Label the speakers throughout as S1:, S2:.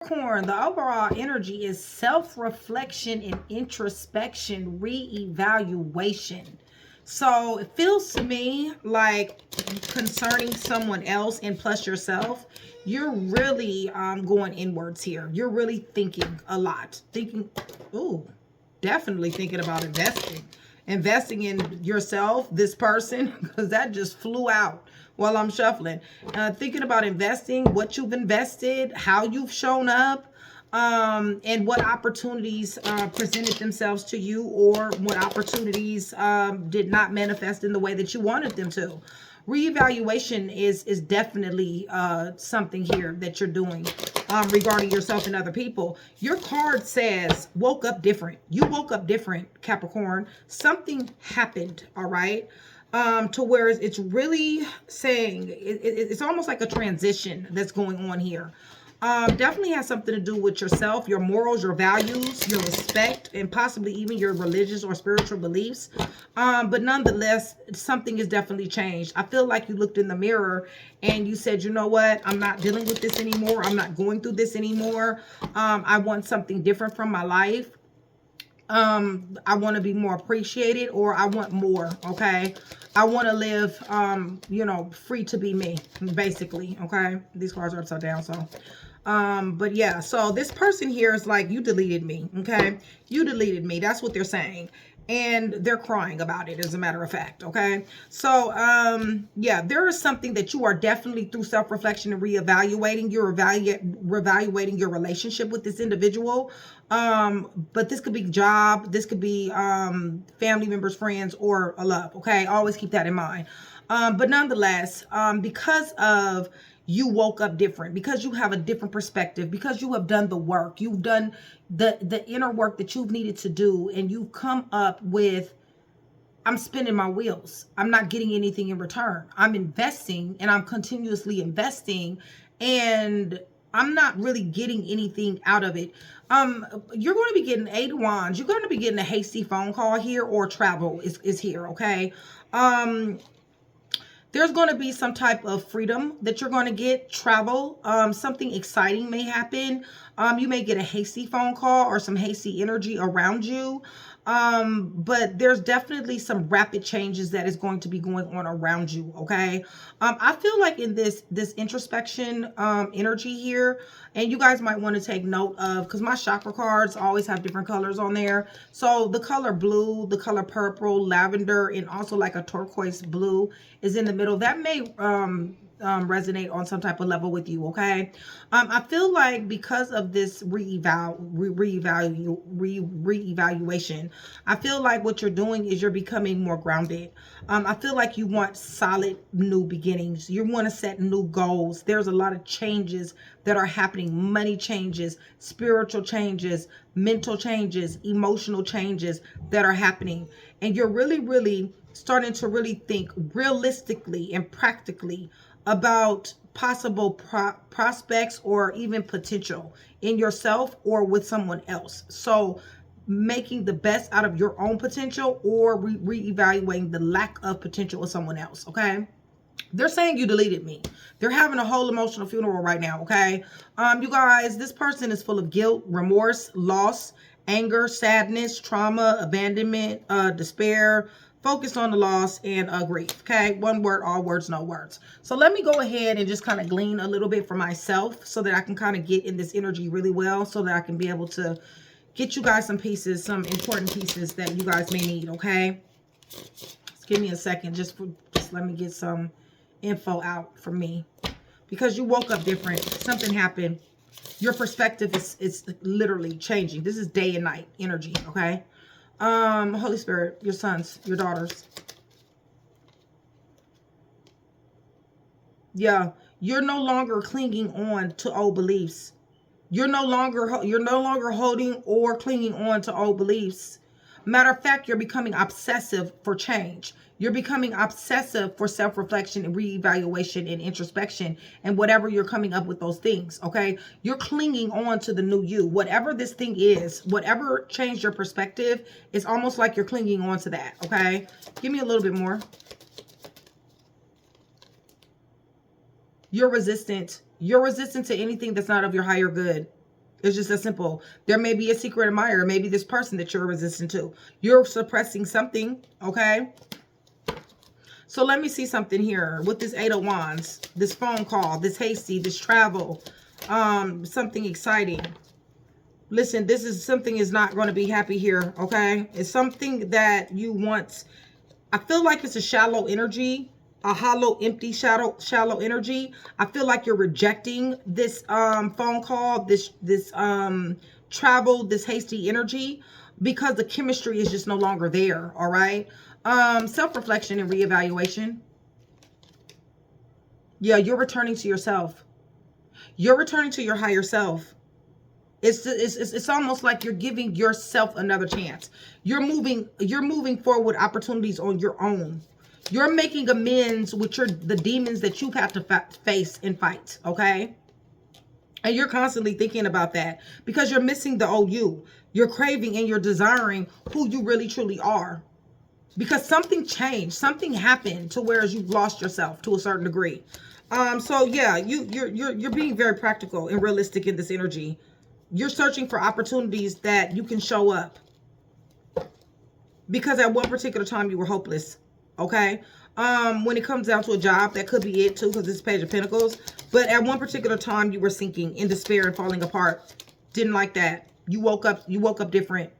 S1: Capricorn, the overall energy is self-reflection and introspection, re-evaluation. So it feels to me like concerning someone else and plus yourself, you're really going inwards here. You're really thinking a lot. Definitely thinking about investing in yourself, this person, because that just flew out while I'm shuffling. Thinking about investing, what you've invested, how you've shown up, and what opportunities presented themselves to you, or what opportunities did not manifest in the way that you wanted them to. Reevaluation is definitely something here that you're doing regarding yourself and other people. Your card says woke up different. You woke up different, Capricorn. Something happened, all right? To where it's really saying it's almost like a transition that's going on here. Definitely has something to do with yourself, your morals, your values, your respect, and possibly even your religious or spiritual beliefs. But nonetheless, something is definitely changed. I feel like you looked in the mirror and you said, you know what? I'm not dealing with this anymore. I'm not going through this anymore. I want something different from my life. I want to be more appreciated, or I want more. Okay. I want to live, you know, free to be me, basically. Okay. These cards are upside down. So, but yeah, so this person here is like, you deleted me. Okay. You deleted me. That's what they're saying. And they're crying about it, as a matter of fact. Okay. So, yeah, there is something that you are definitely, through self-reflection and reevaluating. You're reevaluating your relationship with this individual. But this could be job, this could be family members, friends, or a love. Okay. Always keep that in mind. But nonetheless, because of you woke up different, because you have a different perspective, because you have done the work, you've done the inner work that you've needed to do, and you've come up with, I'm spinning my wheels. I'm not getting anything in return. I'm investing, and I'm continuously investing, and I'm not really getting anything out of it. You're going to be getting 8 of Wands. You're going to be getting a hasty phone call here, or travel is here, okay? There's going to be some type of freedom that you're going to get, travel. Something exciting may happen. You may get a hasty phone call or some hasty energy around you. But there's definitely some rapid changes that is going to be going on around you. Okay. I feel like in this introspection, energy here, and you guys might want to take note of, because my chakra cards always have different colors on there. So the color blue, the color purple, lavender, and also like a turquoise blue is in the middle. That may, resonate on some type of level with you. Okay. I feel like because of this reevaluation, I feel like what you're doing is you're becoming more grounded. I feel like you want solid new beginnings. You want to set new goals. There's a lot of changes that are happening. Money changes, spiritual changes, mental changes, emotional changes that are happening. And you're really starting to really think realistically and practically about possible prospects or even potential in yourself or with someone else. So making the best out of your own potential, or reevaluating the lack of potential of someone else. Okay. They're saying you deleted me. They're having a whole emotional funeral right now. Okay. You guys, this person is full of guilt, remorse, loss, anger, sadness, trauma, abandonment, despair, focused on the loss, and grief. Okay. One word, all words, no words. So let me go ahead and just kind of glean a little bit for myself, so that I can kind of get in this energy really well, so that I can be able to get you guys some pieces, some important pieces that you guys may need. Okay. Just give me a second. Just let me get some info out from me, because you woke up different. Something happened. Your perspective is literally changing. This is day and night energy. Okay. Holy Spirit, your sons, your daughters. Yeah. You're no longer clinging on to old beliefs. You're no longer holding or clinging on to old beliefs. Matter of fact, you're becoming obsessive for change. You're becoming obsessive for self-reflection and reevaluation and introspection, and whatever you're coming up with those things. Okay. You're clinging on to the new you. Whatever this thing is, whatever changed your perspective, it's almost like you're clinging on to that. Okay. Give me a little bit more. You're resistant. You're resistant to anything that's not of your higher good. It's just that simple. There may be a secret admirer, maybe this person that you're resistant to. You're suppressing something, okay? So let me see something here with this 8 of Wands, this phone call, this hasty, this travel, something exciting. Listen, this is something is not going to be happy here, okay? It's something that you want. I feel like it's a shallow energy, a hollow, empty, shallow energy. I feel like you're rejecting this phone call, this travel, this hasty energy, because the chemistry is just no longer there, all right? Self-reflection and reevaluation. Yeah, you're returning to yourself. You're returning to your higher self. It's almost like you're giving yourself another chance. You're moving forward with opportunities on your own. You're making amends with the demons that you've had to face and fight, okay? And you're constantly thinking about that because you're missing the old you. You're craving and you're desiring who you really truly are. Because something changed, something happened to where you've lost yourself to a certain degree. So yeah, you're being very practical and realistic in this energy. You're searching for opportunities that you can show up. Because at one particular time you were hopeless. Okay? When it comes down to a job, that could be it too, because this is Page of Pentacles. But at one particular time you were sinking in despair and falling apart. Didn't like that. You woke up different.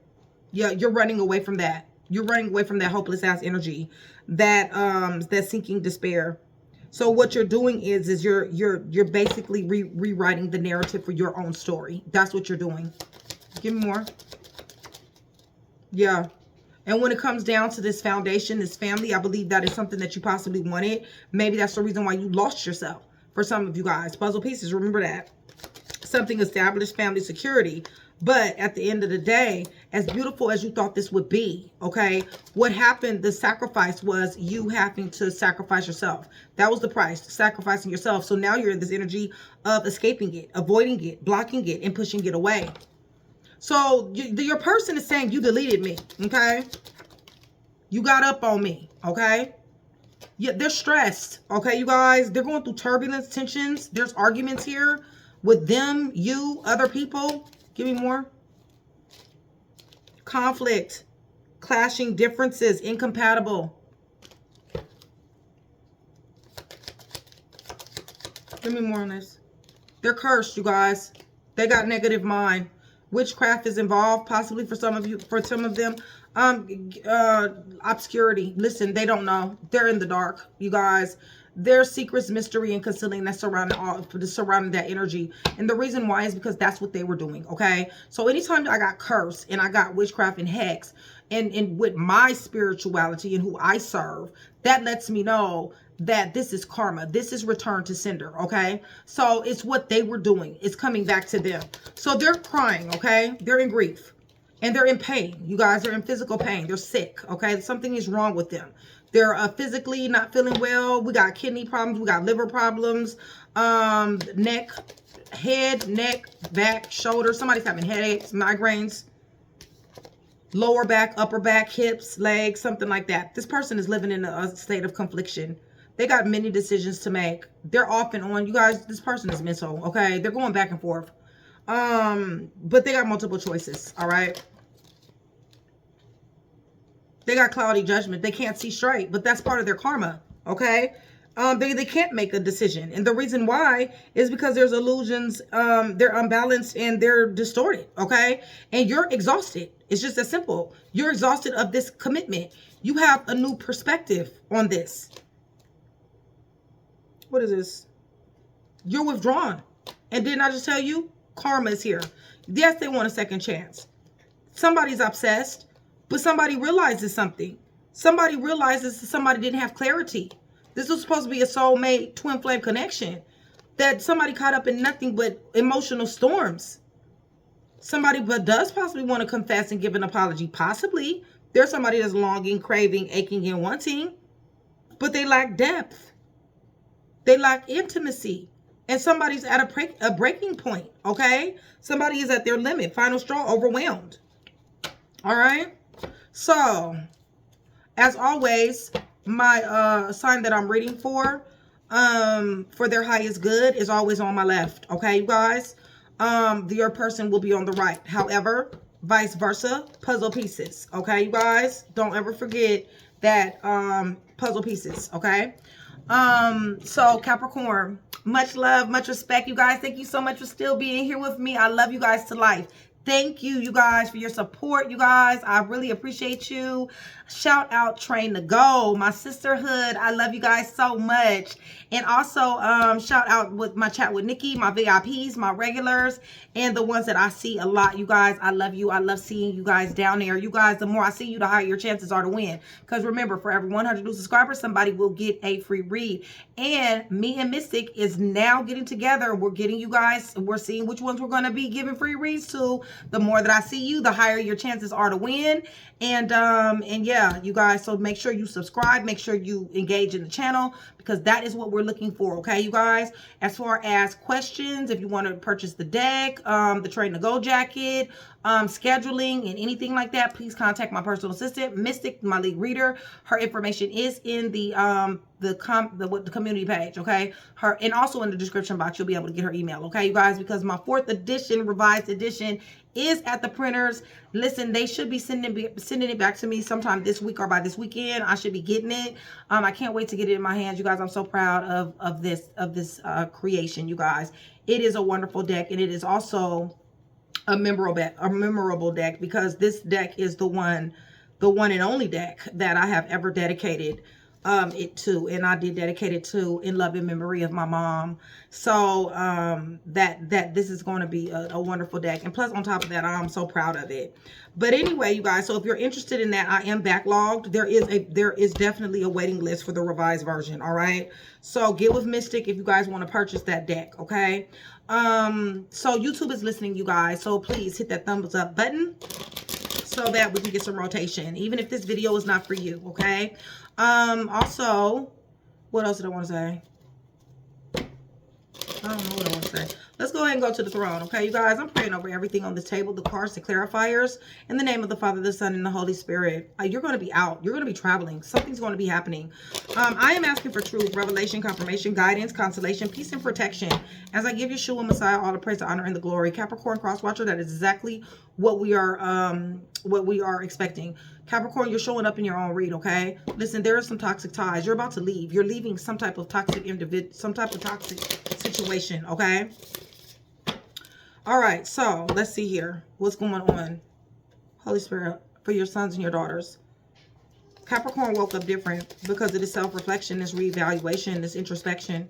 S1: Yeah, you're running away from that. You're running away from that hopeless ass energy, that sinking despair. So what you're doing is you're basically rewriting the narrative for your own story. That's what you're doing. Give me more. Yeah. And when it comes down to this foundation, this family, I believe that is something that you possibly wanted. Maybe that's the reason why you lost yourself. For some of you guys, puzzle pieces, remember that. Something established, family security. But at the end of the day, as beautiful as you thought this would be, okay, what happened, the sacrifice was you having to sacrifice yourself. That was the price, sacrificing yourself. So now you're in this energy of escaping it, avoiding it, blocking it, and pushing it away. So your person is saying you deleted me, okay? You got up on me, okay? Yeah, they're stressed, okay, you guys? They're going through turbulence, tensions. There's arguments here with them, you, other people. Give me more. Conflict, clashing differences, incompatible. Give me more on this. They're cursed, you guys. They got negative mind. Witchcraft is involved, possibly for some of you, for some of them. Obscurity. Listen, they don't know. They're in the dark, you guys. There's secrets, mystery, and concealing that's surrounding that energy. And the reason why is because that's what they were doing, okay? So anytime I got cursed and I got witchcraft and hex and with my spirituality and who I serve, that lets me know that this is karma. This is return to sender, okay? So it's what they were doing. It's coming back to them. So they're crying, okay? They're in grief. And they're in pain. You guys are in physical pain. They're sick, okay? Something is wrong with them. They're physically not feeling well. We got kidney problems. We got liver problems. Neck, head, neck, back, shoulder. Somebody's having headaches, migraines. Lower back, upper back, hips, legs, something like that. This person is living in a state of confliction. They got many decisions to make. They're off and on. You guys, this person is mental, okay? They're going back and forth. But they got multiple choices, all right? They got cloudy judgment. They can't see straight, but that's part of their karma, okay? They can't make a decision. And the reason why is because there's illusions, they're unbalanced and they're distorted, okay? And you're exhausted. It's just that simple. You're exhausted of this commitment. You have a new perspective on this. What is this? You're withdrawn. And didn't I just tell you? Karma is here. Yes, they want a second chance. Somebody's obsessed, but somebody realizes something. Somebody realizes that somebody didn't have clarity. This was supposed to be a soulmate twin flame connection. That somebody caught up in nothing but emotional storms. Somebody but does possibly want to confess and give an apology. Possibly. There's somebody that's longing, craving, aching, and wanting. But they lack depth. They lack intimacy. And somebody's at a breaking point, okay? Somebody is at their limit, final straw, overwhelmed. All right? So, as always, my sign that I'm reading for their highest good is always on my left, okay, you guys? your person will be on the right. However, vice versa, puzzle pieces. Okay, you guys, don't ever forget that puzzle pieces. Okay. So Capricorn, much love, much respect, you guys. Thank you so much for still being here with me. I love you guys to life. Thank you, you guys, for your support, you guys. I really appreciate you. Shout out Train to Go, my sisterhood. I love you guys so much. And also, shout out with my chat with Nikki, my VIPs, my regulars, and the ones that I see a lot. You guys, I love you. I love seeing you guys down there. You guys, the more I see you, the higher your chances are to win. Because remember, for every 100 new subscribers, somebody will get a free read. And me and Mystic is now getting together. We're getting you guys, we're seeing which ones we're going to be giving free reads to. The more that I see you, the higher your chances are to win. And yeah, you guys, so make sure you subscribe, make sure you engage in the channel, because that is what we're looking for. Okay, you guys, as far as questions, if you want to purchase the deck, the Train to Go jacket, scheduling and anything like that, please contact my personal assistant, Mystic, my lead reader. Her information is in the community page. Okay, her, and also in the description box, you'll be able to get her email. Okay, you guys, because my 4th edition, revised edition, is at the printers. Listen, they should be sending it back to me sometime this week or by this weekend. I should be getting it. I can't wait to get it in my hands, you guys. I'm so proud of this creation, you guys. It is a wonderful deck, and it is also a memorable deck, because this deck is the one and only deck that I have ever dedicated it to, and I did dedicate it to in love and memory of my mom. So that this is going to be a wonderful deck, and plus on top of that, I'm so proud of it. But anyway, you guys, so if you're interested in that, I am backlogged. There is definitely a waiting list for the revised version. All right, so get with Mystic if you guys want to purchase that deck. Okay, so YouTube is listening, you guys, so please hit that thumbs up button so that we can get some rotation, even if this video is not for you. Okay. Also, what else did I want to say? I don't know what I want to say. Let's go ahead and go to the throne. Okay, you guys, I'm praying over everything on this table, the cards, the clarifiers, in the name of the Father, the Son, and the Holy Spirit. You're going to be out. You're going to be traveling. Something's going to be happening. I am asking for truth, revelation, confirmation, guidance, consolation, peace, and protection. As I give Yeshua, Messiah, all the praise, the honor, and the glory. Capricorn, cross watcher, that is exactly what we are expecting. Capricorn, you're showing up in your own read, okay? Listen, there are some toxic ties. You're about to leave. You're leaving some type of toxic individual, some type of toxic situation, okay? All right, so let's see here. What's going on? Holy Spirit, for your sons and your daughters. Capricorn woke up different because of this self-reflection, this reevaluation, this introspection.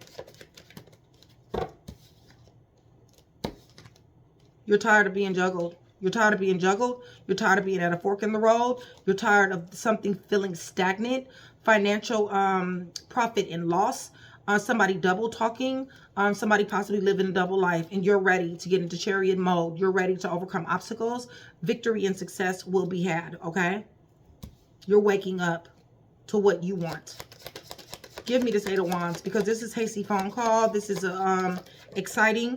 S1: You're tired of being juggled. You're tired of being juggled. You're tired of being at a fork in the road. You're tired of something feeling stagnant, financial profit and loss, somebody double talking, somebody possibly living a double life, and you're ready to get into chariot mode. You're ready to overcome obstacles. Victory and success will be had, okay? You're waking up to what you want. Give me this 8 of Wands, because this is hasty phone call. This is exciting.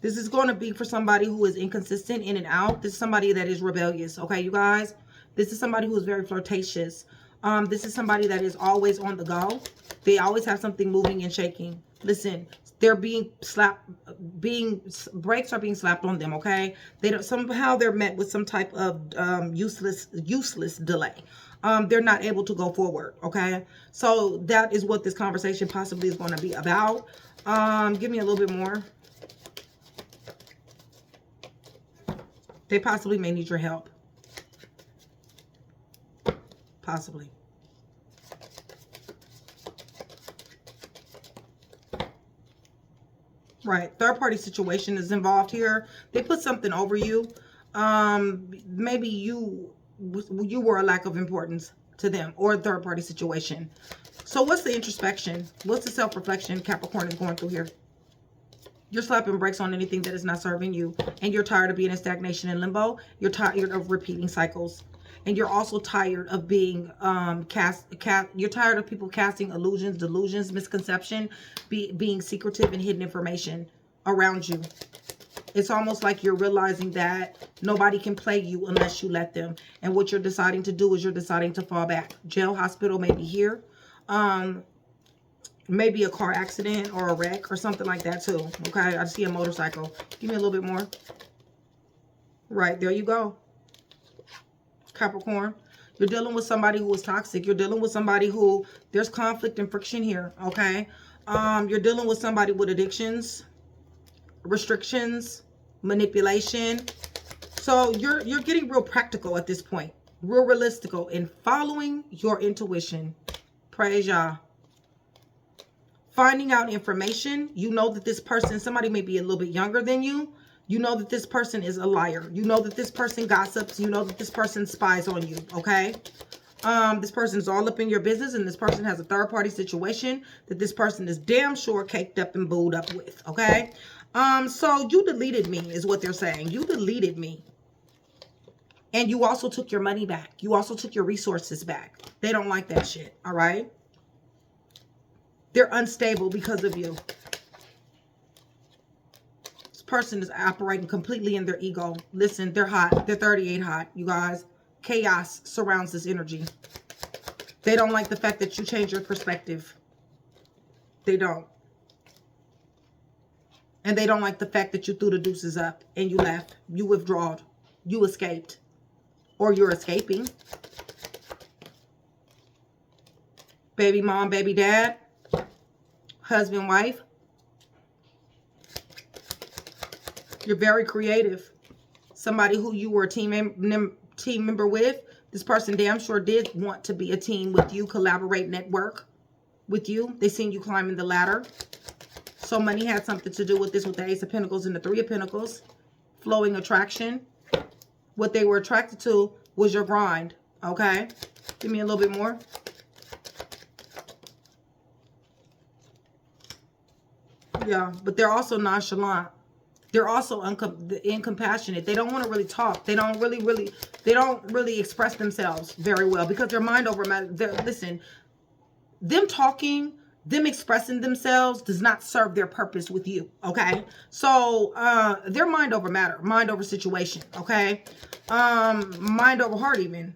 S1: This is going to be for somebody who is inconsistent, in and out. This is somebody that is rebellious, okay, you guys? This is somebody who is very flirtatious. This is somebody that is always on the go. They always have something moving and shaking. Listen, they're being slapped, brakes are being slapped on them, okay? They don't, somehow they're met with some type of useless delay. They're not able to go forward, okay? So that is what this conversation possibly is going to be about. Give me a little bit more. They possibly may need your help. Possibly. Right. Third party situation is involved here. They put something over you. Maybe you were a lack of importance to them, or a third party situation. So what's the introspection? What's the self-reflection Capricorn is going through here? You're slapping brakes on anything that is not serving you. And you're tired of being in stagnation and limbo. You're tired of repeating cycles. And you're also tired of being you're tired of people casting illusions, delusions, misconception, being secretive and hidden information around you. It's almost like you're realizing that nobody can play you unless you let them. And what you're deciding to do is you're deciding to fall back. Jail, hospital may be here. Maybe a car accident or a wreck or something like that too. Okay, I see a motorcycle. Give me a little bit more. Right, there you go. Capricorn. You're dealing with somebody who is toxic. You're dealing with somebody who, there's conflict and friction here, okay? You're dealing with somebody with addictions, restrictions, manipulation. So you're getting real practical at this point. Real realistical in following your intuition. Praise Yah. Finding out information. You know that this person, somebody may be a little bit younger than you. You know that this person is a liar. You know that this person gossips. You know that this person spies on you, okay? This person is all up in your business, and this person has a third-party situation that this person is damn sure caked up and booed up with, okay? So you deleted me is what they're saying. You deleted me. And you also took your money back. You also took your resources back. They don't like that shit, all right? They're unstable because of you. Person is operating completely in their ego. Listen, they're hot. They're 38 hot, you guys. Chaos surrounds this energy. They don't like the fact that you change your perspective. They don't. And they don't like the fact that you threw the deuces up and you left. You withdrawed. You escaped. Or you're escaping. Baby mom, baby dad. Husband, wife. You're very creative. Somebody who you were a team member with. This person damn sure did want to be a team with you, collaborate, network with you. They seen you climbing the ladder. So money had something to do with this, with the Ace of Pentacles and the Three of Pentacles. Flowing attraction. What they were attracted to was your grind. Okay? Give me a little bit more. Yeah, but they're also nonchalant. They're also incompassionate. They don't want to really talk. They don't really express themselves very well because their mind over matter. Listen, them talking, them expressing themselves does not serve their purpose with you. Okay, so their mind over matter, mind over situation. Okay, mind over heart. Even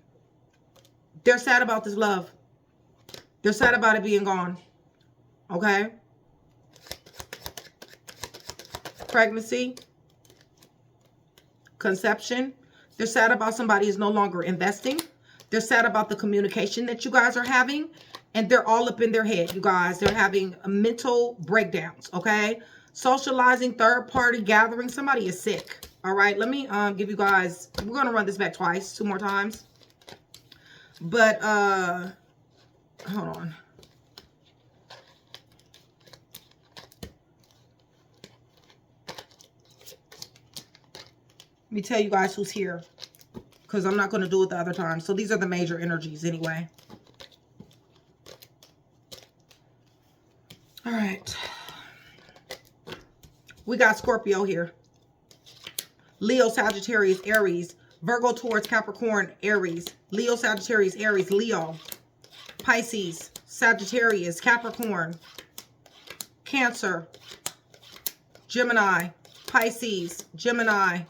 S1: they're sad about this love. They're sad about it being gone. Okay. Pregnancy, conception. They're sad about somebody is no longer investing. They're sad about the communication that you guys are having. And they're all up in their head, you guys. They're having mental breakdowns, okay? Socializing, third-party gathering. Somebody is sick, all right? Let me give you guys, we're going to run this back twice, 2 more times. But, hold on. Let me tell you guys who's here, because I'm not going to do it the other time. So these are the major energies anyway. All right. We got Scorpio here. Leo, Sagittarius, Aries. Virgo, Taurus, Capricorn, Aries. Leo, Sagittarius, Aries, Leo. Pisces, Sagittarius, Capricorn. Cancer. Gemini. Pisces, Gemini.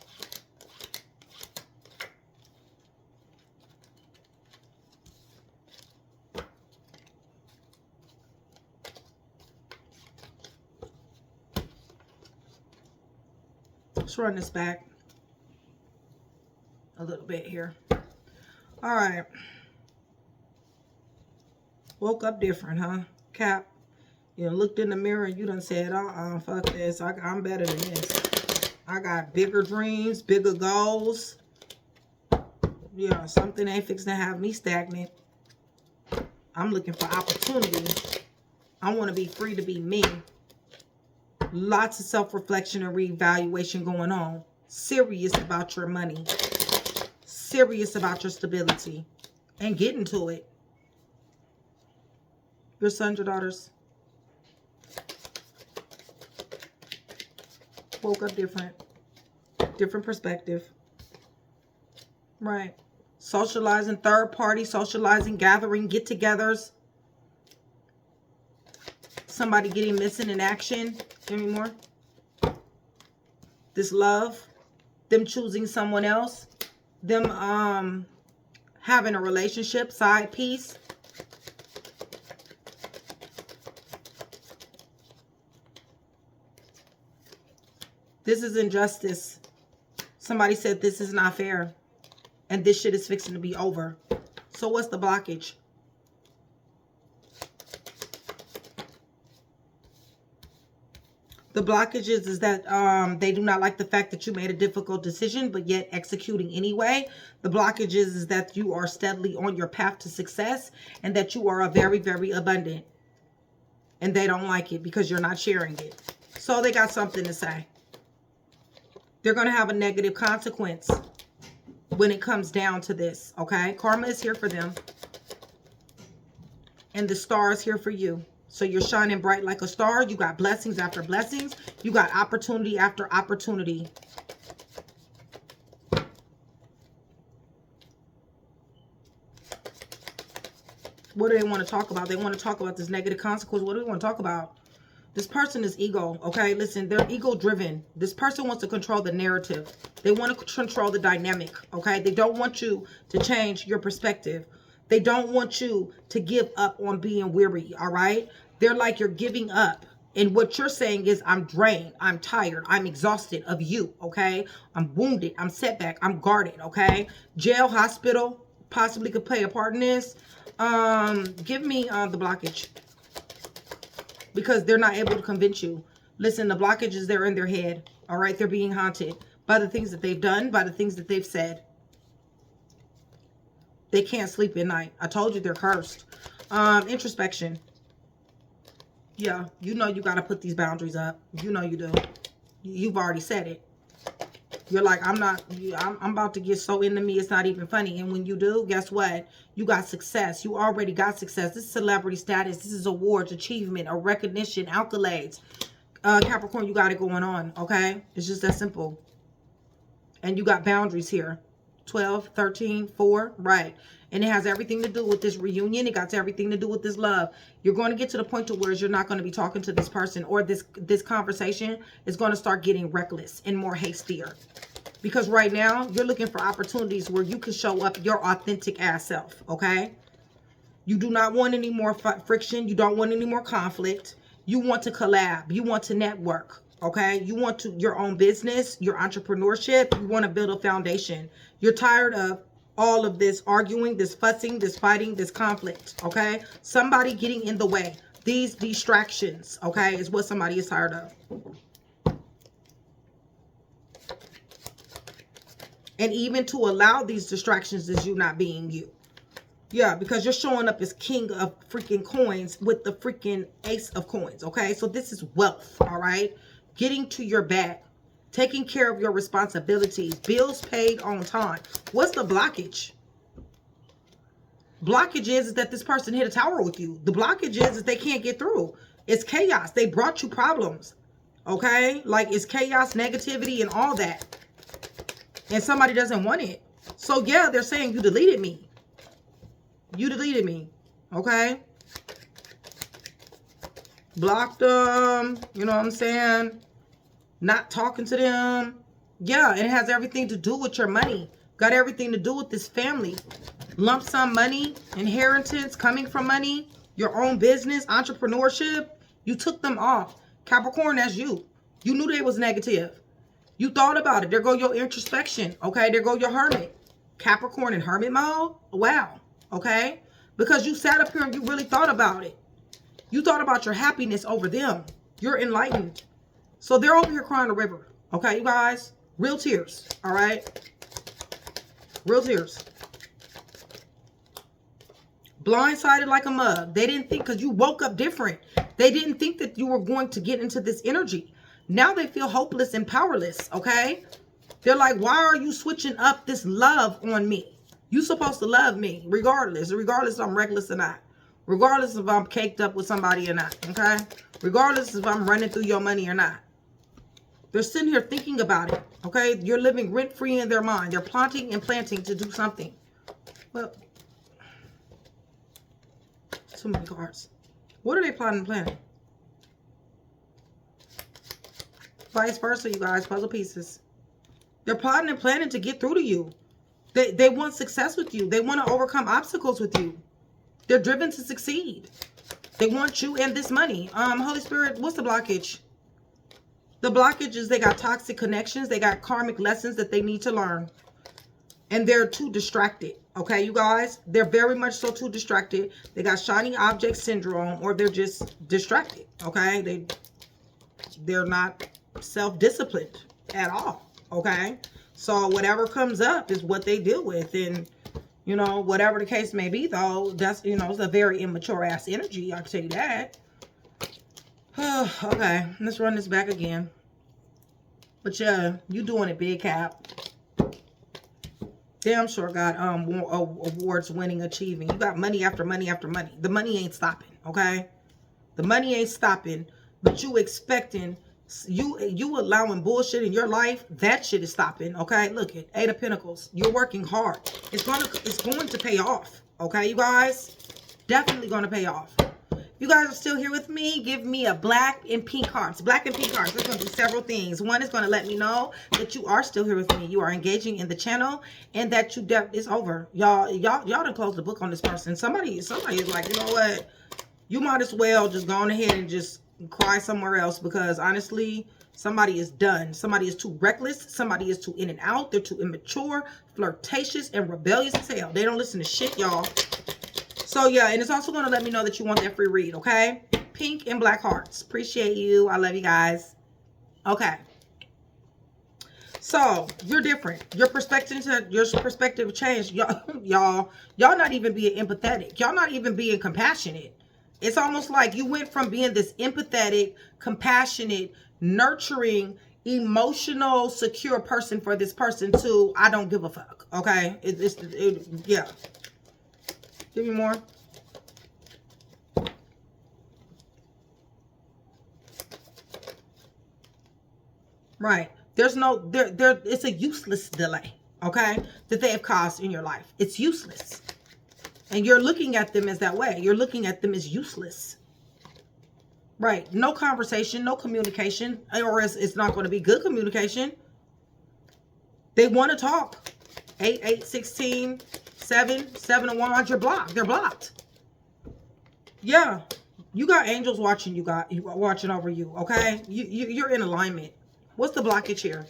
S1: Let's run this back a little bit here. All right. Woke up different, huh? Cap, you know, looked in the mirror and you done said, fuck this. I'm better than this. I got bigger dreams, bigger goals. Yeah, something ain't fixing to have me stagnant. I'm looking for opportunity. I want to be free to be me. Lots of self-reflection and reevaluation going on. Serious about your money. Serious about your stability. And getting to it. Your sons, your daughters. Woke up different. Different perspective. Right. Socializing, third party, socializing, gathering, get-togethers. Somebody getting missing in action. Give me more. This love. Them choosing someone else. Them having a relationship, side piece. This is injustice. Somebody said this is not fair. And this shit is fixing to be over. So what's the blockage? The blockage is that they do not like the fact that you made a difficult decision, but yet executing anyway. The blockage is that you are steadily on your path to success and that you are very, very abundant. And they don't like it because you're not sharing it. So they got something to say. They're going to have a negative consequence when it comes down to this, okay? Karma is here for them. And the star is here for you. So you're shining bright like a star. You got blessings after blessings. You got opportunity after opportunity. What do they want to talk about? They want to talk about this negative consequence. What do they want to talk about? This person is ego, okay? Listen, they're ego-driven. This person wants to control the narrative. They want to control the dynamic, okay? They don't want you to change your perspective. They don't want you to give up on being weary, all right? They're like you're giving up. And what you're saying is, I'm drained, I'm tired, I'm exhausted of you, okay? I'm wounded, I'm setback, I'm guarded, okay? Jail, hospital, possibly could play a part in this. Give me the blockage. Because they're not able to convince you. Listen, the blockage is there in their head, all right? They're being haunted by the things that they've done, by the things that they've said. They can't sleep at night. I told you they're cursed. Introspection. Yeah, you know you got to put these boundaries up. You know you do. You've already said it. You're like, I'm about to get so into me, it's not even funny. And when you do, guess what? You got success. You already got success. This is celebrity status. This is awards, achievement, a recognition, accolades. Capricorn, you got it going on, okay? It's just that simple. And you got boundaries here. 12, 13, 4, right. And it has everything to do with this reunion. It got everything to do with this love. You're going to get to the point to where you're not going to be talking to this person, or this conversation is going to start getting reckless and more hastier. Because right now, you're looking for opportunities where you can show up your authentic ass self, okay? You do not want any more friction. You don't want any more conflict. You want to collab. You want to network, okay? You want your own business, your entrepreneurship. You want to build a foundation. You're tired of all of this arguing, this fussing, this fighting, this conflict, okay? Somebody getting in the way. These distractions, okay, is what somebody is tired of. And even to allow these distractions is you not being you. Yeah, because you're showing up as king of freaking coins with the freaking ace of coins, okay? So this is wealth, all right? Getting to your bag. Taking care of your responsibilities. Bills paid on time. What's the blockage? Blockage is that this person hit a tower with you. The blockage is that they can't get through. It's chaos. They brought you problems. Okay? Like, it's chaos, negativity, and all that. And somebody doesn't want it. So, yeah, they're saying you deleted me. You deleted me. Okay? Blocked them. You know what I'm saying? Not talking to them. Yeah, and it has everything to do with your money. Got everything to do with this family. Lump sum money, inheritance, coming from money, your own business, entrepreneurship. You took them off. Capricorn, that's you. You knew they was negative. You thought about it. There go your introspection. Okay, there go your hermit. Capricorn in hermit mode. Wow. Okay, because you sat up here and you really thought about it. You thought about your happiness over them. You're enlightened. So they're over here crying a river. Okay, you guys? Real tears. All right? Real tears. Blindsided like a mug. They didn't think, because you woke up different. They didn't think that you were going to get into this energy. Now they feel hopeless and powerless. Okay? They're like, why are you switching up this love on me? You supposed to love me regardless. Regardless if I'm reckless or not. Regardless if I'm caked up with somebody or not. Okay? Regardless if I'm running through your money or not. They're sitting here thinking about it, okay? You're living rent-free in their mind. They're plotting and planting to do something. Well, too many cards. What are they plotting and planning? Vice versa, you guys. Puzzle pieces. They're plotting and planning to get through to you. They want success with you. They want to overcome obstacles with you. They're driven to succeed. They want you and this money. Holy Spirit, what's the blockage? The blockage is they got toxic connections. They got karmic lessons that they need to learn. And they're too distracted. Okay, you guys? They're very much so too distracted. They got shiny object syndrome, or they're just distracted. Okay? They're not self-disciplined at all. Okay? So whatever comes up is what they deal with. And, you know, whatever the case may be, though, that's, you know, it's a very immature ass energy. I'll tell you that. Okay, let's run this back again. But yeah, you doing it big, Cap. Damn sure got awards winning, achieving. You got money after money after money. The money ain't stopping, okay? The money ain't stopping, but you expecting, you allowing bullshit in your life, that shit is stopping, okay? Look at 8 of Pentacles. You're working hard. It's going to pay off, okay, you guys? Definitely going to pay off. You guys are still here with me, give me a black and pink hearts. Black and pink hearts. There's going to be several things. One is going to let me know that you are still here with me. You are engaging in the channel, and that you it's over. Y'all done closed the book on this person. Somebody is like, you know what? You might as well just go on ahead and just cry somewhere else, because honestly, somebody is done. Somebody is too reckless. Somebody is too in and out. They're too immature, flirtatious, and rebellious as hell. They don't listen to shit, y'all. So, yeah, and it's also going to let me know that you want that free read, okay? Pink and black hearts. Appreciate you. I love you guys. Okay. So, you're different. Your perspective changed. Y'all not even being empathetic. Y'all not even being compassionate. It's almost like you went from being this empathetic, compassionate, nurturing, emotional, secure person for this person to, I don't give a fuck, okay? Yeah. Give me more. Right. There's no, it's a useless delay, okay, that they have caused in your life. It's useless. And you're looking at them as that way. You're looking at them as useless. Right. No conversation, no communication, or it's not going to be good communication. They want to talk. 8, 8, 16, 7, 7 and 1. You're blocked. They're blocked. Yeah. You got angels watching you, watching over you, okay? You're in alignment. What's the blockage here?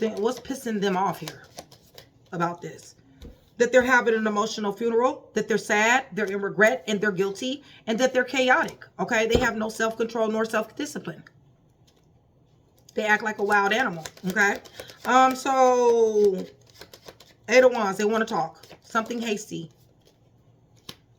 S1: What's pissing them off here about this? That they're having an emotional funeral, that they're sad, they're in regret, and they're guilty, and that they're chaotic, okay? They have no self-control nor self-discipline. They act like a wild animal, okay? So 8 of Wands, they want to talk. Something hasty.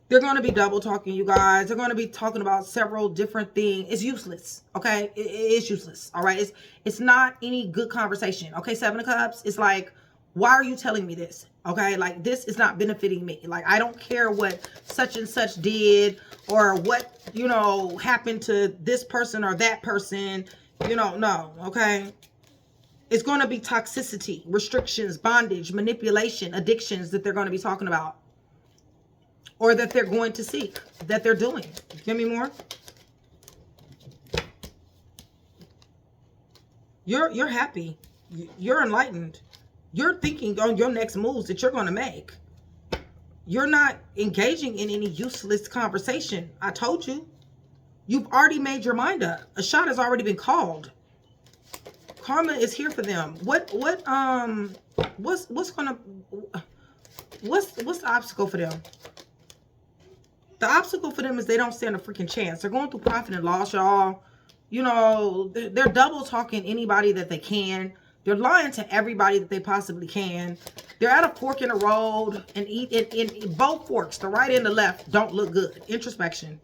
S1: They're going to be double talking, you guys. They're going to be talking about several different things. It's useless, okay? It's useless, all right? It's not any good conversation, okay? 7 of Cups, it's like, why are you telling me this, okay? Like, this is not benefiting me. Like, I don't care what such and such did, or what, you know, happened to this person or that person. You know, no, okay? It's going to be toxicity, restrictions, bondage, manipulation, addictions that they're going to be talking about. Or that they're going to seek, that they're doing. Give me more. You're happy. You're enlightened. You're thinking on your next moves that you're going to make. You're not engaging in any useless conversation. I told you. You've already made your mind up. A shot has already been called. Karma is here for them. What's the obstacle for them? The obstacle for them is they don't stand a freaking chance. They're going through profit and loss, y'all. You know, they're double talking anybody that they can. They're lying to everybody that they possibly can. They're at a fork in the road, and in both forks, the right and the left, don't look good. Introspection.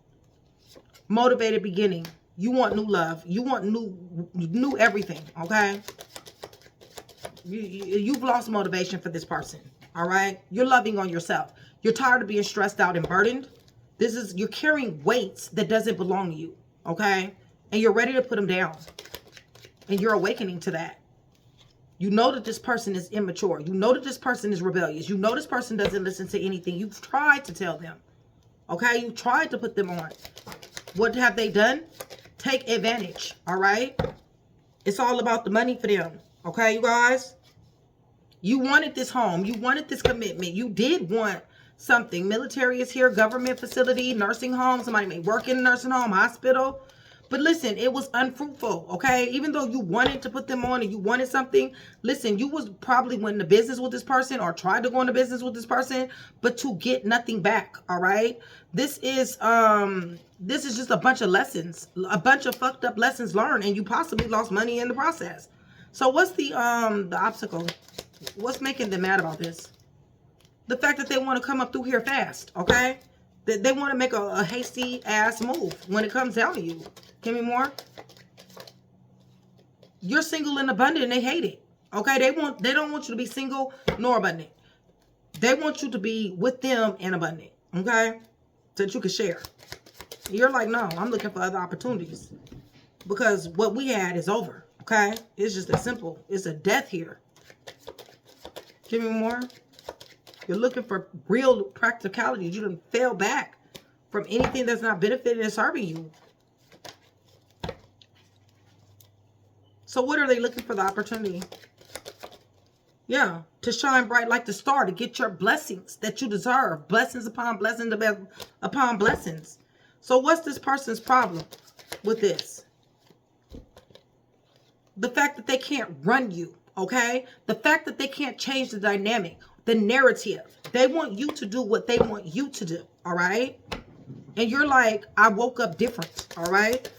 S1: Motivated beginning. You want new love. You want new everything, okay? You've lost motivation for this person, all right? You're loving on yourself. You're tired of being stressed out and burdened. You're carrying weights that doesn't belong to you, okay? And you're ready to put them down. And you're awakening to that. You know that this person is immature. You know that this person is rebellious. You know this person doesn't listen to anything. You've tried to tell them, okay? You've tried to put them on. What have they done? Take advantage, all right? It's all about the money for them, okay, you guys? You wanted this home. You wanted this commitment. You did want something. Military is here, government facility, nursing home. Somebody may work in a nursing home, hospital. But listen, it was unfruitful, okay? Even though you wanted to put them on and you wanted something, listen, you was probably went into business with this person or tried to go into business with this person, but to get nothing back, all right? This is just a bunch of lessons, a bunch of fucked up lessons learned, and you possibly lost money in the process. So what's the obstacle? What's making them mad about this? The fact that they want to come up through here fast, okay? They want to make a hasty ass move when it comes down to you. Give me more. You're single and abundant and they hate it. Okay? They don't want you to be single nor abundant. They want you to be with them and abundant. Okay? So that you can share. You're like, no, I'm looking for other opportunities. Because what we had is over. Okay? It's just that simple. It's a death here. Give me more. You're looking for real practicality. You done fell back from anything that's not benefiting and serving you. So what are they looking for? The opportunity. Yeah. To shine bright like the star. To get your blessings that you deserve. Blessings upon blessings upon blessings. So what's this person's problem with this? The fact that they can't run you. Okay? The fact that they can't change the dynamic. The narrative. They want you to do what they want you to do. All right? And you're like, I woke up different. All right?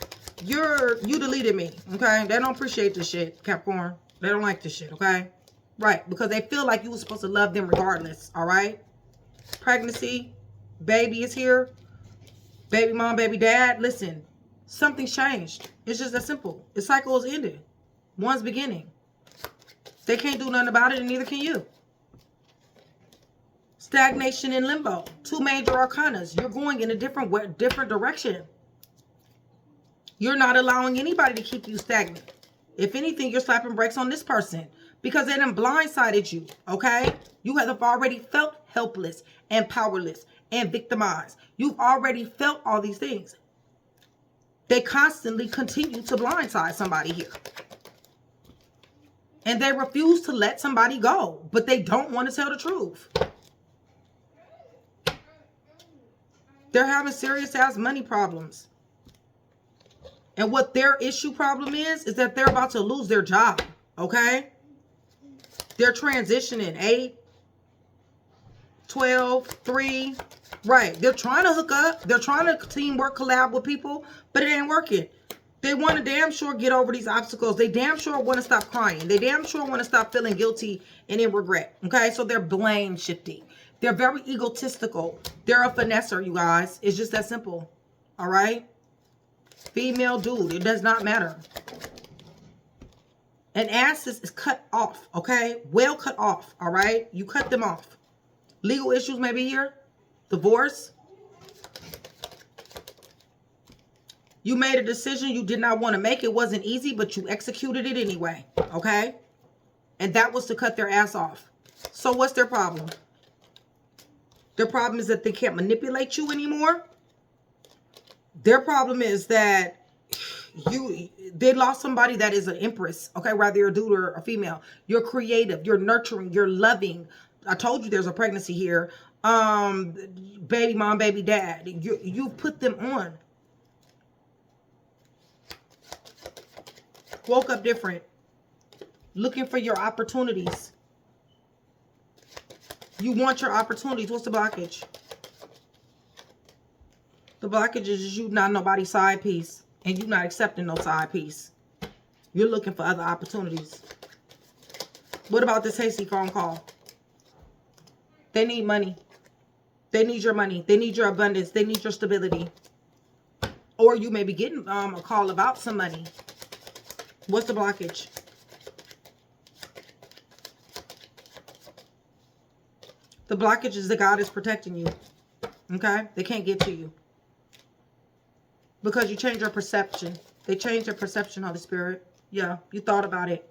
S1: You deleted me. Okay? They don't appreciate this shit, Capricorn. They don't like this shit. Okay? Right. Because they feel like you were supposed to love them regardless. All right? Pregnancy. Baby is here. Baby mom, baby dad. Listen. Something's changed. It's just that simple. The cycle is ending. One's beginning. They can't do nothing about it and neither can you. Stagnation in limbo. Two major arcanas. You're going in a different direction. You're not allowing anybody to keep you stagnant. If anything, you're slapping brakes on this person because they done blindsided you, okay? You have already felt helpless and powerless and victimized. You've already felt all these things. They constantly continue to blindside somebody here. And they refuse to let somebody go, but they don't want to tell the truth. They're having serious ass money problems. And what their issue problem is that they're about to lose their job. Okay? They're transitioning 8, 12, 3. Right. They're trying to hook up. They're trying to teamwork, collab with people, but it ain't working. They want to damn sure get over these obstacles. They damn sure want to stop crying. They damn sure want to stop feeling guilty and in regret. Okay? So they're blame shifting. They're very egotistical. They're a finesser, you guys. It's just that simple. All right? Female, dude. It does not matter. An ass is cut off, okay? Well cut off, all right? You cut them off. Legal issues maybe here. Divorce. You made a decision you did not want to make. It wasn't easy, but you executed it anyway, okay? And that was to cut their ass off. So what's their problem? Their problem is that they can't manipulate you anymore. Their problem is that they lost somebody that is an empress. Okay, whether you're a dude or a female. You're creative. You're nurturing. You're loving. I told you there's a pregnancy here. Baby mom, baby dad. You've put them on. Woke up different. Looking for your opportunities. You want your opportunities. What's the blockage? The blockage is you not nobody's side piece. And you not accepting no side piece. You're looking for other opportunities. What about this hasty phone call? They need money. They need your money. They need your abundance. They need your stability. Or you may be getting a call about some money. What's the blockage? The blockage is that God is protecting you. Okay? They can't get to you. Because you changed your perception. They changed your perception, Holy Spirit. Yeah, you thought about it.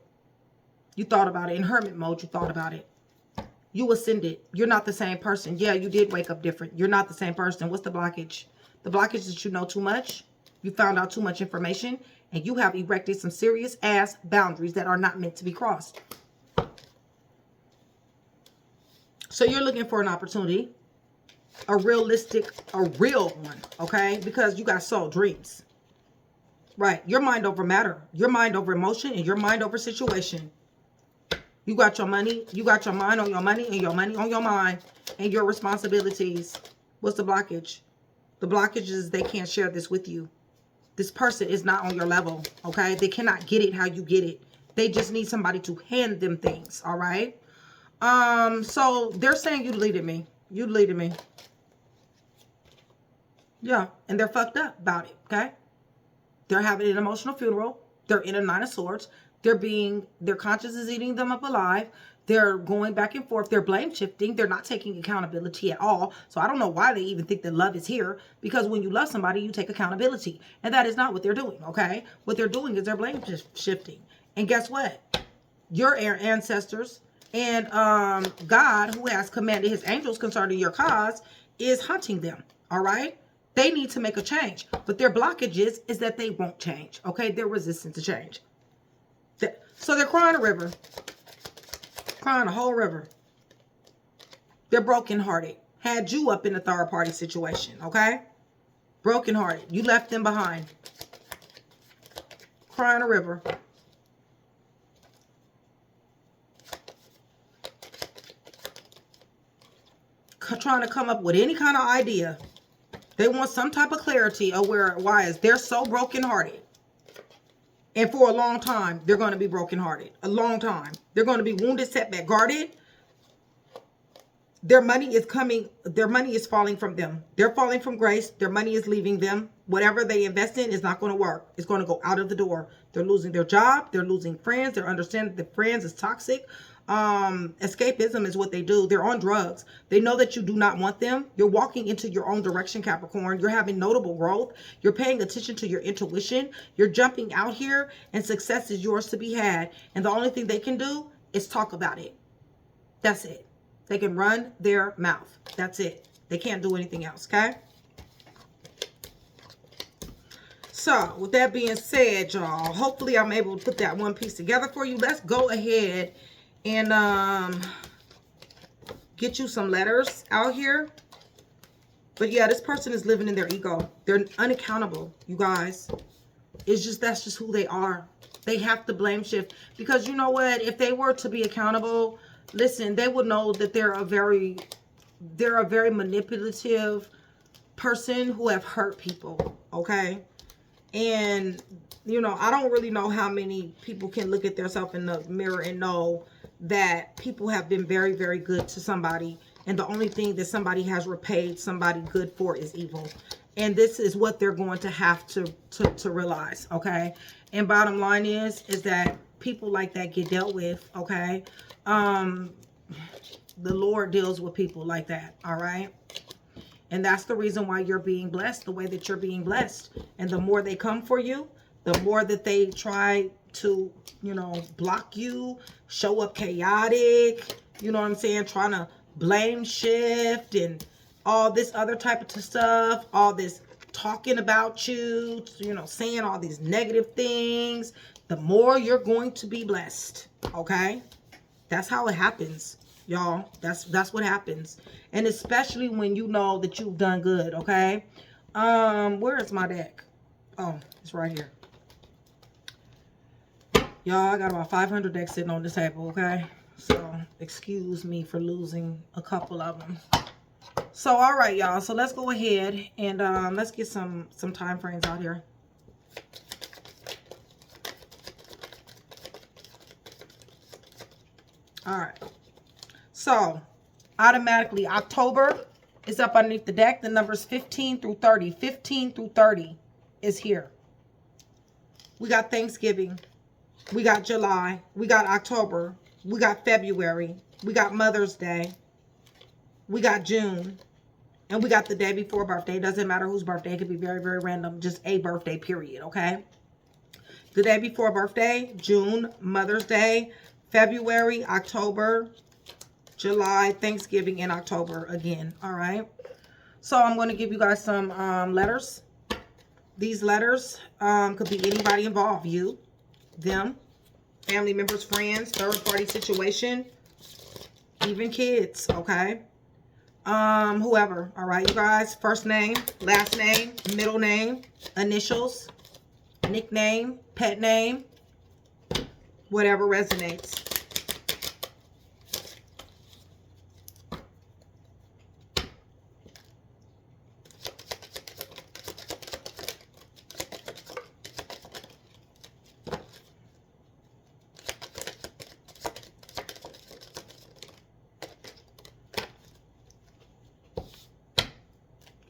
S1: You thought about it. In hermit mode, you thought about it. You ascended. You're not the same person. Yeah, you did wake up different. You're not the same person. What's the blockage? The blockage is that you know too much. You found out too much information. And you have erected some serious ass boundaries that are not meant to be crossed. So you're looking for an opportunity. A real one, okay? Because you got soul dreams. Right. Your mind over matter. Your mind over emotion and your mind over situation. You got your money. You got your mind on your money and your money on your mind and your responsibilities. What's the blockage? The blockage is they can't share this with you. This person is not on your level, okay? They cannot get it how you get it. They just need somebody to hand them things, all right? So they're saying you deleted me. You deleted me. Yeah, and they're fucked up about it, okay? They're having an emotional funeral. They're in a 9 of Swords. Their conscience is eating them up alive. They're going back and forth. They're blame shifting. They're not taking accountability at all. So I don't know why they even think that love is here. Because when you love somebody, you take accountability. And that is not what they're doing, okay? What they're doing is they're blame shifting. And guess what? Your ancestors and God, who has commanded his angels concerning your cause, is hunting them, all right? They need to make a change. But their blockages is that they won't change, okay? They're resistant to change. So they're crying a river. Crying a whole river. They're brokenhearted. Had you up in a third party situation, okay? Brokenhearted. You left them behind. Crying a river. Trying to come up with any kind of idea. They want some type of clarity of why is they're so brokenhearted. And for a long time, they're going to be brokenhearted. A long time. They're going to be wounded, setback, guarded. Their money is coming. Their money is falling from them. They're falling from grace. Their money is leaving them. Whatever they invest in is not going to work. It's going to go out of the door. They're losing their job. They're losing friends. They're understanding that friends is toxic. Escapism is what they do. They're on drugs. They know that you do not want them. You're walking into your own direction, Capricorn. You're having notable growth. You're paying attention to your intuition. You're jumping out here and success is yours to be had. And the only thing they can do is talk about it. That's it. They can run their mouth. That's it. They can't do anything else, okay? So, with that being said, y'all, hopefully I'm able to put that one piece together for you. Let's go ahead and get you some letters out here. But yeah, this person is living in their ego. They're unaccountable, you guys. It's just, that's just who they are. They have to blame shift. Because you know what? If they were to be accountable, listen, they would know that they're a very manipulative person who have hurt people, okay? And, you know, I don't really know how many people can look at themselves in the mirror and know that people have been very, very good to somebody. And the only thing that somebody has repaid somebody good for is evil. And this is what they're going to have to realize, okay? And bottom line is that people like that get dealt with, okay? The Lord deals with people like that, all right? And that's the reason why you're being blessed the way that you're being blessed. And the more they come for you, the more that they try to, you know, block you, show up chaotic, you know what I'm saying, trying to blame shift and all this other type of stuff, all this talking about you, you know, saying all these negative things, the more you're going to be blessed, okay? That's how it happens, y'all. That's what happens. And especially when you know that you've done good, okay? Where is my deck? Oh, it's right here. Y'all, I got about 500 decks sitting on the table, okay? So, excuse me for losing a couple of them. So, all right, y'all. So, let's go ahead and let's get some time frames out here. All right. So, automatically, October is up underneath the deck. The numbers 15 through 30. 15 through 30 is here. We got Thanksgiving. We got July. We got October. We got February. We got Mother's Day. We got June. And we got the day before birthday. Doesn't matter whose birthday. It could be very, very random. Just a birthday, period, okay? The day before birthday, June, Mother's Day, February, October, July, Thanksgiving, and October again, all right? So I'm going to give you guys some letters. These letters could be anybody involved. You, them, family members, friends, third-party situation, even kids, okay? Whoever, all right, you guys? First name, last name, middle name, initials, nickname, pet name, whatever resonates.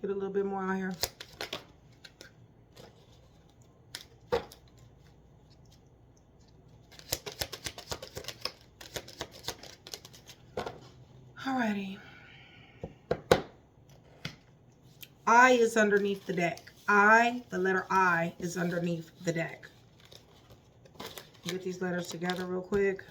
S1: Get a little bit more out here. Alrighty. I is underneath the deck. I, the letter I, is underneath the deck. Get these letters together real quick.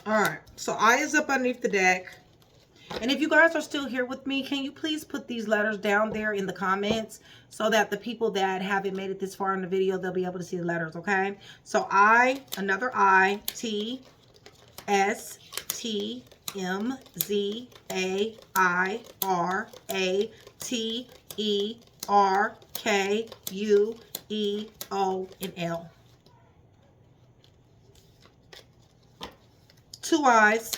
S1: All right, so I is up underneath the deck. And if you guys are still here with me, can you please put these letters down there in the comments so that the people that haven't made it this far in the video, they'll be able to see the letters, okay? So I, another I, T, S, T, M, Z, A, I, R, A, T, E, R, K, U, E, O, and L. Two I's,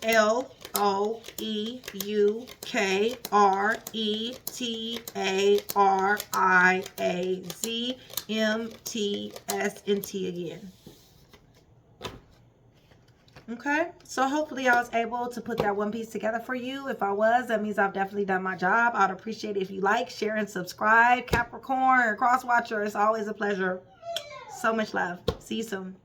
S1: L, O, E, U, K, R, E, T, A, R, I, A, Z, M, T, S, and T again. Okay, so hopefully I was able to put that one piece together for you. If I was, that means I've definitely done my job. I'd appreciate it if you like, share, and subscribe. Capricorn, cross watcher, it's always a pleasure. So much love. See you soon.